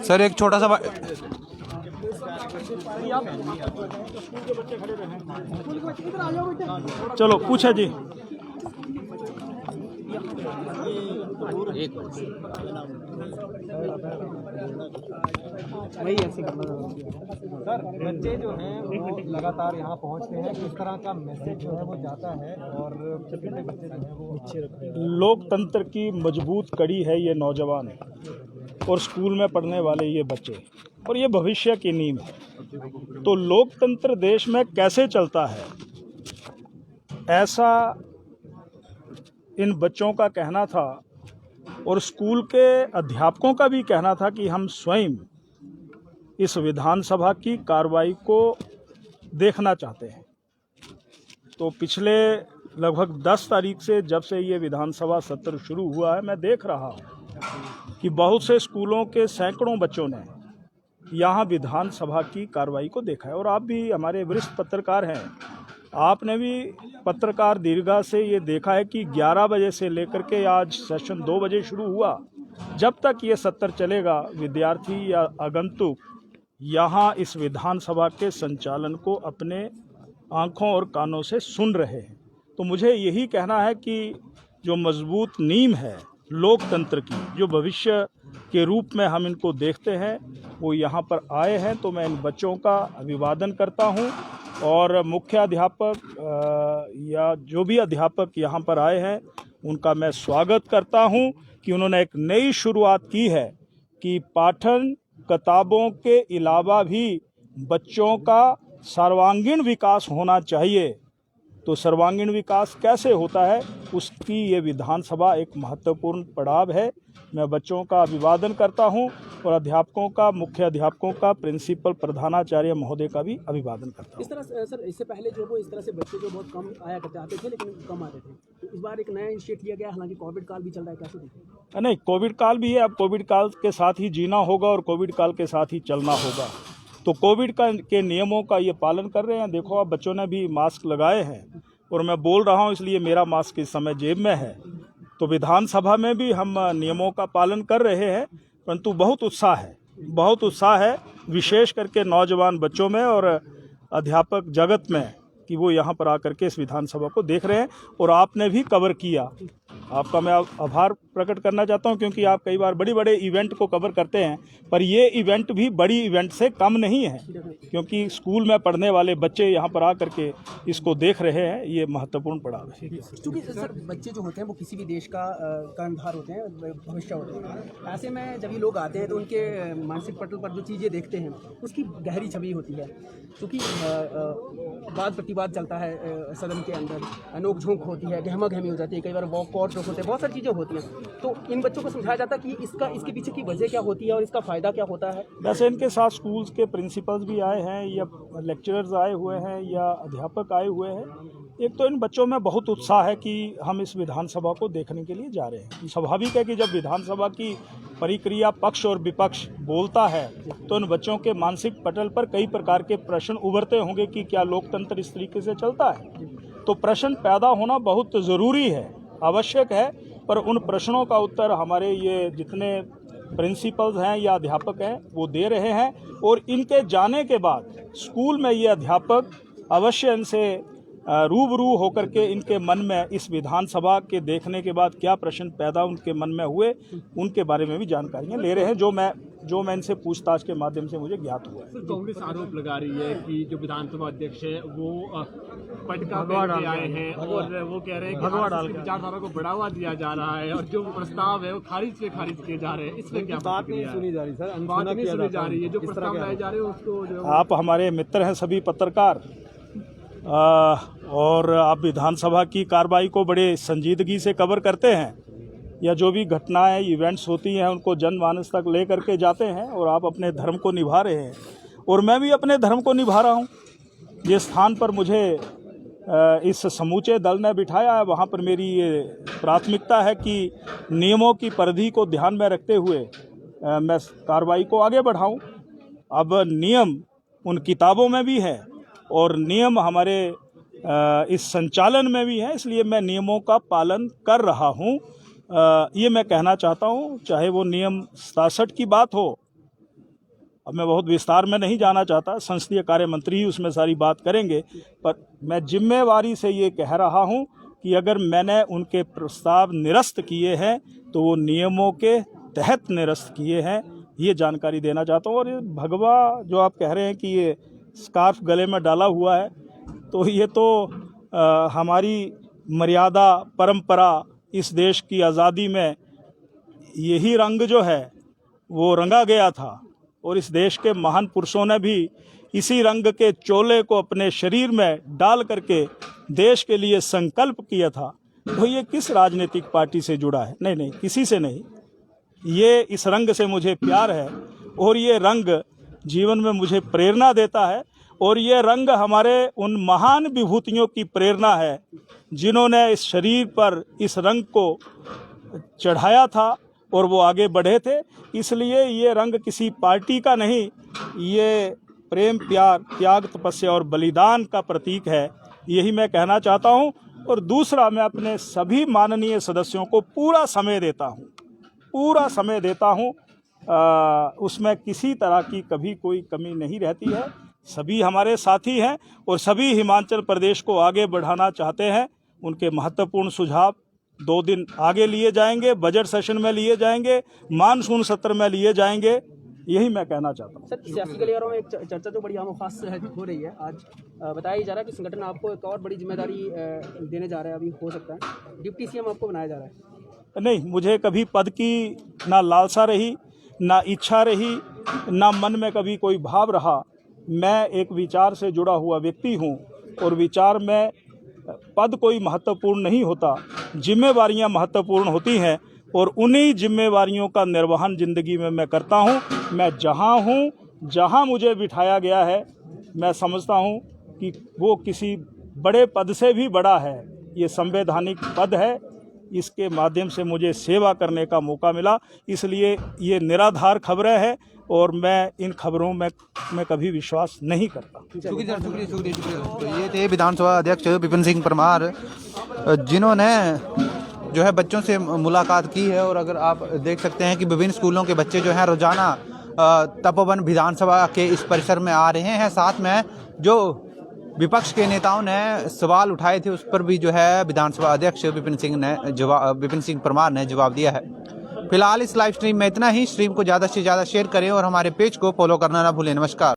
Sir एक छोटा सा चलो पूछा जी। वही ऐसे करना सर, बच्चे जो हैं वो लगातार यहाँ पहुँचते हैं, किस तरह का मैसेज जो है वो जाता है और कितने बच्चे जो हैं वो अच्छे रखते हैं। लोकतंत्र की मजबूत कड़ी है ये नौजवान और स्कूल में पढ़ने वाले ये बच्चे, और ये भविष्य की नींव है। तो लोकतंत्र देश में कैसे चलता है, ऐसा इन बच्चों का कहना था और स्कूल के अध्यापकों का भी कहना था कि हम स्वयं इस विधानसभा की कार्रवाई को देखना चाहते हैं। तो पिछले लगभग 10 तारीख से जब से ये विधानसभा सत्र शुरू हुआ है, मैं देख रहा हूँ कि बहुत से स्कूलों के सैकड़ों बच्चों ने यहाँ विधानसभा की कार्रवाई को देखा है। और आप भी हमारे वरिष्ठ पत्रकार हैं, आपने भी पत्रकार दीर्घा से ये देखा है कि 11 बजे से लेकर के आज सेशन 2 बजे शुरू हुआ, जब तक ये सत्र चलेगा विद्यार्थी या आगंतुक यहाँ इस विधानसभा के संचालन को अपने आँखों और कानों से सुन रहे हैं। तो मुझे यही कहना है कि जो मजबूत नींव है लोकतंत्र की, जो भविष्य के रूप में हम इनको देखते हैं, वो यहाँ पर आए हैं। तो मैं इन बच्चों का अभिवादन करता हूँ और मुख्य अध्यापक या जो भी अध्यापक यहाँ पर आए हैं उनका मैं स्वागत करता हूँ कि उन्होंने एक नई शुरुआत की है कि पाठन किताबों के अलावा भी बच्चों का सर्वांगीण विकास होना चाहिए। तो सर्वांगीण विकास कैसे होता है, उसकी ये विधानसभा एक महत्वपूर्ण पड़ाव है। मैं बच्चों का अभिवादन करता हूं और अध्यापकों का, मुख्य अध्यापकों का, प्रिंसिपल प्रधानाचार्य महोदय का भी अभिवादन करता हूं। इस तरह सर, इससे पहले जो वो इस तरह से बच्चे जो बहुत कम आया करते आते थे, लेकिन कम आते थे, तो इस बार एक नया इनिशिएट लिया गया। हालांकि कोविड काल भी चल रहा है, कैसे देखें? नहीं, कोविड काल भी है, अब कोविड काल के साथ ही जीना होगा और कोविड काल के साथ ही चलना होगा। तो कोविड के नियमों का ये पालन कर रहे हैं। देखो, अब बच्चों ने भी मास्क लगाए हैं और मैं बोल रहा हूँ इसलिए मेरा मास्क इस समय जेब में है। तो विधानसभा में भी हम नियमों का पालन कर रहे हैं, परंतु बहुत उत्साह है विशेष करके नौजवान बच्चों में और अध्यापक जगत में कि वो यहाँ पर आकर के इस विधानसभा को देख रहे हैं। और आपने भी कवर किया, आपका मैं आभार प्रकट करना चाहता हूं, क्योंकि आप कई बार बड़े इवेंट को कवर करते हैं, पर ये इवेंट भी बड़ी इवेंट से कम नहीं है, क्योंकि स्कूल में पढ़ने वाले बच्चे यहाँ पर आकर के इसको देख रहे हैं। ये महत्वपूर्ण पड़ाव है। क्योंकि सर, बच्चे जो होते हैं वो किसी भी देश का कर्णधार होते हैं, भविष्य होते हैं। ऐसे में जब ये लोग आते हैं तो उनके मानसिक पटल पर जो चीज़ें देखते हैं उसकी गहरी छवि होती है। क्योंकि वाद प्रतिवाद चलता है सदन के अंदर, नोक झोंक होती है, गहमा गहमी हो जाती है, कई बार वॉकआउट होते हैं, बहुत सारी चीज़ें होती हैं। तो इन बच्चों को समझाया जाता है कि इसके पीछे की वजह क्या होती है और इसका फ़ायदा क्या होता है। वैसे इनके साथ स्कूल्स के प्रिंसिपल्स भी आए हैं या लेक्चरर्स आए हुए हैं या अध्यापक आए हुए हैं। एक तो इन बच्चों में बहुत उत्साह है कि हम इस विधानसभा को देखने के लिए जा रहे हैं। स्वाभाविक है कि जब विधानसभा की परिक्रिया पक्ष और विपक्ष बोलता है तो इन बच्चों के मानसिक पटल पर कई प्रकार के प्रश्न उभरते होंगे कि क्या लोकतंत्र इस तरीके से चलता है। तो प्रश्न पैदा होना बहुत ज़रूरी है, आवश्यक है, पर उन प्रश्नों का उत्तर हमारे ये जितने प्रिंसिपल्स हैं या अध्यापक हैं वो दे रहे हैं। और इनके जाने के बाद स्कूल में ये अध्यापक अवश्य इनसे रूबरू होकर के इनके मन में इस विधानसभा के देखने के बाद क्या प्रश्न पैदा उनके मन में हुए, उनके बारे में भी जानकारियां ले रहे हैं, जो मैं इनसे पूछताछ के माध्यम से मुझे ज्ञात हुआ है। कांग्रेस आरोप लगा रही है कि जो विधानसभा अध्यक्ष है वो पटका पहन के आए हैं और वो कह रहे हैं कि विचारधारा को बढ़ावा दिया जा रहा है और जो प्रस्ताव है वो खारिज किए जा रहे हैं। इसमें क्या बात नहीं सुनी जा रही सर, बात नहीं सुनी जा रही है, जो प्रस्ताव लाए जा रहे हैं उसको। आप हमारे मित्र हैं सभी पत्रकार, और आप विधानसभा की कार्रवाई को बड़े संजीदगी से कवर करते हैं, या जो भी घटनाएं इवेंट्स होती हैं उनको जनमानस तक ले करके जाते हैं, और आप अपने धर्म को निभा रहे हैं और मैं भी अपने धर्म को निभा रहा हूं। जिस स्थान पर मुझे इस समूचे दल ने बिठाया है वहां पर मेरी ये प्राथमिकता है कि नियमों की परिधि को ध्यान में रखते हुए मैं कार्रवाई को आगे बढ़ाऊं। अब नियम उन किताबों में भी है और नियम हमारे इस संचालन में भी है, इसलिए मैं नियमों का पालन कर रहा हूं। ये मैं कहना चाहता हूँ। चाहे वो नियम 67 की बात हो, अब मैं बहुत विस्तार में नहीं जाना चाहता, संसदीय कार्य मंत्री ही उसमें सारी बात करेंगे, पर मैं जिम्मेवारी से ये कह रहा हूँ कि अगर मैंने उनके प्रस्ताव निरस्त किए हैं तो वो नियमों के तहत निरस्त किए हैं, ये जानकारी देना चाहता हूँ। और ये भगवा जो आप कह रहे हैं कि ये स्कार्फ गले में डाला हुआ है, तो ये तो हमारी मर्यादा परंपरा, इस देश की आज़ादी में यही रंग जो है वो रंगा गया था और इस देश के महान पुरुषों ने भी इसी रंग के चोले को अपने शरीर में डाल करके देश के लिए संकल्प किया था। तो ये किस राजनीतिक पार्टी से जुड़ा है? नहीं, किसी से नहीं। ये इस रंग से मुझे प्यार है और ये रंग जीवन में मुझे प्रेरणा देता है और ये रंग हमारे उन महान विभूतियों की प्रेरणा है जिन्होंने इस शरीर पर इस रंग को चढ़ाया था और वो आगे बढ़े थे। इसलिए ये रंग किसी पार्टी का नहीं, ये प्रेम, प्यार, त्याग, तपस्या और बलिदान का प्रतीक है। यही मैं कहना चाहता हूँ। और दूसरा, मैं अपने सभी माननीय सदस्यों को पूरा समय देता हूँ, उसमें किसी तरह की कभी कोई कमी नहीं रहती है। सभी हमारे साथी हैं और सभी हिमाचल प्रदेश को आगे बढ़ाना चाहते हैं। उनके महत्वपूर्ण सुझाव 2 दिन आगे लिए जाएंगे, बजट सेशन में लिए जाएंगे, मानसून सत्र में लिए जाएंगे। यही मैं कहना चाहता हूँ। सर, सियासी गलियारों में एक चर्चा जो बड़ी आम खास हो रही है, आज बताया जा रहा है कि संगठन आपको एक और बड़ी जिम्मेदारी देने जा रहा है, अभी हो सकता है डिप्टी सीएम आपको बनाया जा रहा है। नहीं, मुझे कभी पद की ना लालसा रही, ना इच्छा रही, ना मन में कभी कोई भाव रहा। मैं एक विचार से जुड़ा हुआ व्यक्ति हूँ और विचार में पद कोई महत्वपूर्ण नहीं होता, जिम्मेवारियाँ महत्वपूर्ण होती हैं और उन्हीं जिम्मेवारियों का निर्वहन ज़िंदगी में मैं करता हूँ। मैं जहाँ हूँ, जहाँ मुझे बिठाया गया है, मैं समझता हूँ कि वो किसी बड़े पद से भी बड़ा है। ये संवैधानिक पद है, इसके माध्यम से मुझे सेवा करने का मौका मिला, इसलिए ये निराधार खबरें हैं और मैं इन खबरों में मैं कभी विश्वास नहीं करता। शुक्रिया। तो ये थे विधानसभा अध्यक्ष विपिन सिंह परमार, जिन्होंने जो है बच्चों से मुलाकात की है। और अगर आप देख सकते हैं कि विभिन्न स्कूलों के बच्चे जो हैं रोजाना तपोवन विधानसभा के इस परिसर में आ रहे हैं। साथ में जो विपक्ष के नेताओं ने सवाल उठाए थे उस पर भी जो है विधानसभा अध्यक्ष विपिन सिंह परमार ने जवाब दिया है। फिलहाल इस लाइव स्ट्रीम में इतना ही। स्ट्रीम को ज़्यादा से ज़्यादा शेयर करें और हमारे पेज को फॉलो करना ना भूलें। नमस्कार।